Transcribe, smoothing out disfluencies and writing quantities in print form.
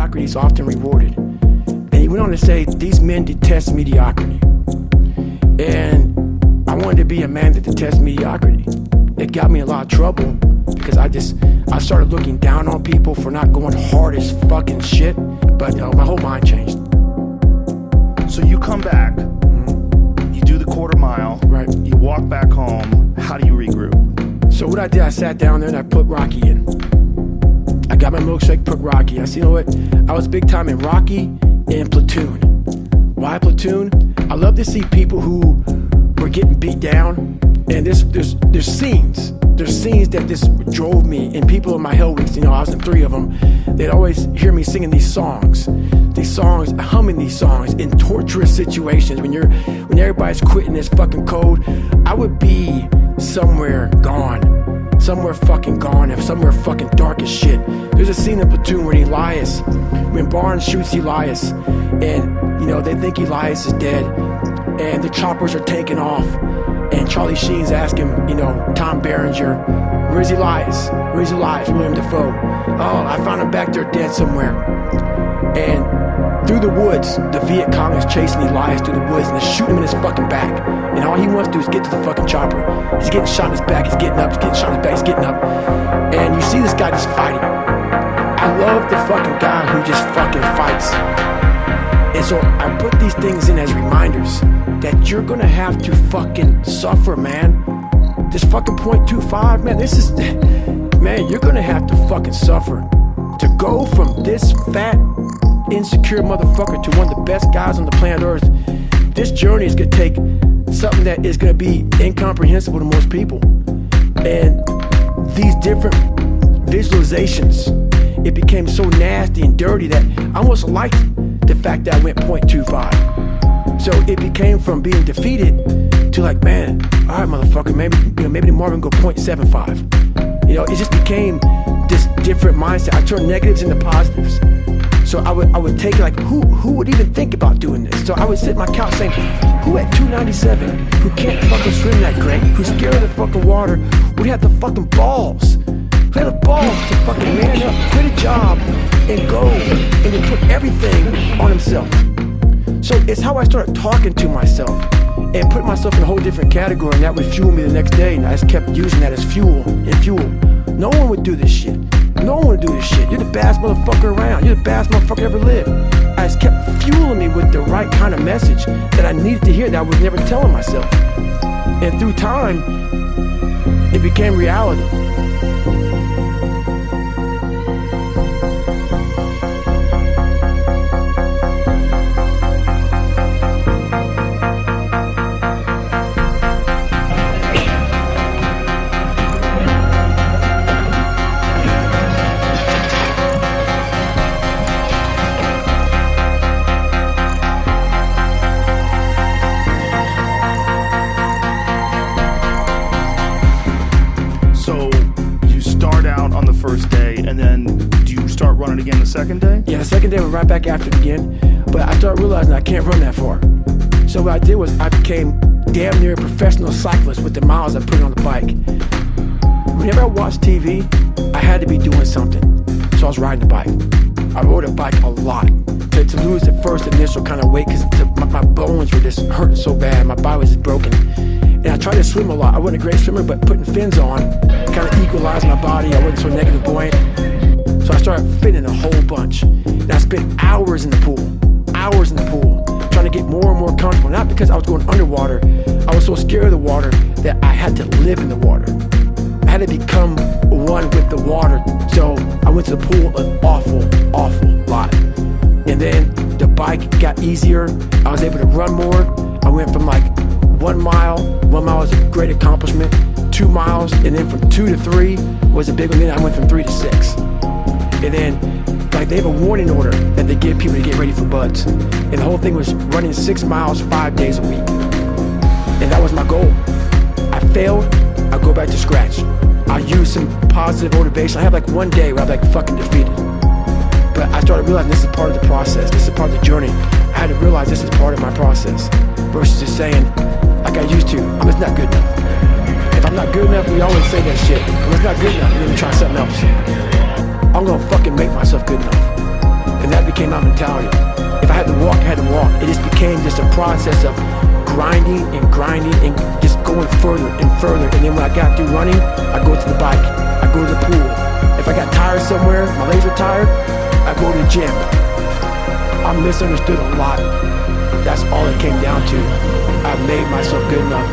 mediocrity is often rewarded. And he went on to say, these men detest mediocrity. And I wanted to be a man that detests mediocrity. It got me in a lot of trouble because I started looking down on people for not going hard as fucking shit. But my whole mind changed. So you come back, you do the quarter mile, right? You walk back home. How do you regroup? So what I did, I sat down there and I put Rocky in. I got my milkshake, put Rocky. I said, you know what? I was big time in Rocky and Platoon. Why Platoon? I love to see people who were getting beat down. And there's scenes. There's scenes that just drove me. And people in my Hell Weeks, I was in 3 of them. They'd always hear me singing these songs, humming these songs in torturous situations. When everybody's quitting this fucking code, I would be somewhere fucking gone, and somewhere fucking dark as shit. There's a scene in Platoon when Barnes shoots Elias, and they think Elias is dead, and the choppers are taking off, and Charlie Sheen's asking, Tom Berenger, where's Elias? Where's Elias? William Dafoe. Oh, I found him back there dead somewhere. And through the woods, the Viet Cong is chasing Elias through the woods and they're shooting him in his fucking back. And all he wants to do is get to the fucking chopper. He's getting shot in his back, he's getting up, he's getting shot in his back, he's getting up. And you see this guy just fighting. I love the fucking guy who just fucking fights. And so I put these things in as reminders that you're gonna have to fucking suffer, man. This fucking .25, man, you're gonna have to fucking suffer. To go from this fat, insecure motherfucker to one of the best guys on the planet Earth, this journey is gonna take something that is gonna be incomprehensible to most people. And these different visualizations, it became so nasty and dirty that I almost liked the fact that I went .25. So it became from being defeated to like, man, all right, motherfucker, maybe tomorrow we can go .75. It just became this different mindset. I turned negatives into positives. So I would take it like, who would even think about doing this? So I would sit on my couch saying, who at 297, who can't fucking swim that great, who's scared of the fucking water, would have the fucking balls? Who had the balls to fucking man up, quit a job, and go, and to put everything on himself. So it's how I started talking to myself and put myself in a whole different category, and that would fuel me the next day, and I just kept using that as fuel. No one would do this shit. No one would do this shit. You're the baddest motherfucker around. You're the baddest motherfucker ever lived. I just kept fueling me with the right kind of message that I needed to hear that I was never telling myself. And through time, it became reality. First day, and then do you start running again the second day? Yeah, the second day went right back after it again, but I started realizing I can't run that far. So what I did was I became damn near a professional cyclist with the miles I put on the bike. Whenever I watched TV, I had to be doing something, so I was riding the bike. I rode a bike a lot to lose the first initial kind of weight because my bones were just hurting so bad, my body was just broken. And I tried to swim a lot. I wasn't a great swimmer, but putting fins on kind of equalized my body. I wasn't so negative buoyant. So I started fitting a whole bunch. And I spent hours in the pool, trying to get more and more comfortable. Not because I was going underwater. I was so scared of the water that I had to live in the water. I had to become one with the water. So I went to the pool an awful lot. And then the bike got easier. I was able to run more. I went from like 1 mile. 1 mile was a great accomplishment. 2 miles, and then from 2 to 3 was a big one. Then I went from 3 to 6. And then, like, they have a warning order that they give people to get ready for buds. And the whole thing was running 6 miles 5 days a week. And that was my goal. I failed, I go back to scratch. I use some positive motivation. I have like one day where I'm like fucking defeated. But I started realizing this is part of the process. This is part of the journey. I had to realize this is part of my process. Versus just saying, like I used to, I'm just not good enough. If I'm not good enough, we always say that shit. If it's not good enough, then we try something else. I'm gonna fucking make myself good enough. And that became my mentality. If I had to walk, I had to walk. It just became just a process of grinding and just going further and further. And then when I got through running, I go to the bike, I go to the pool. If I got tired somewhere, my legs were tired, I go to the gym. I misunderstood a lot. That's all it came down to. I made myself good enough.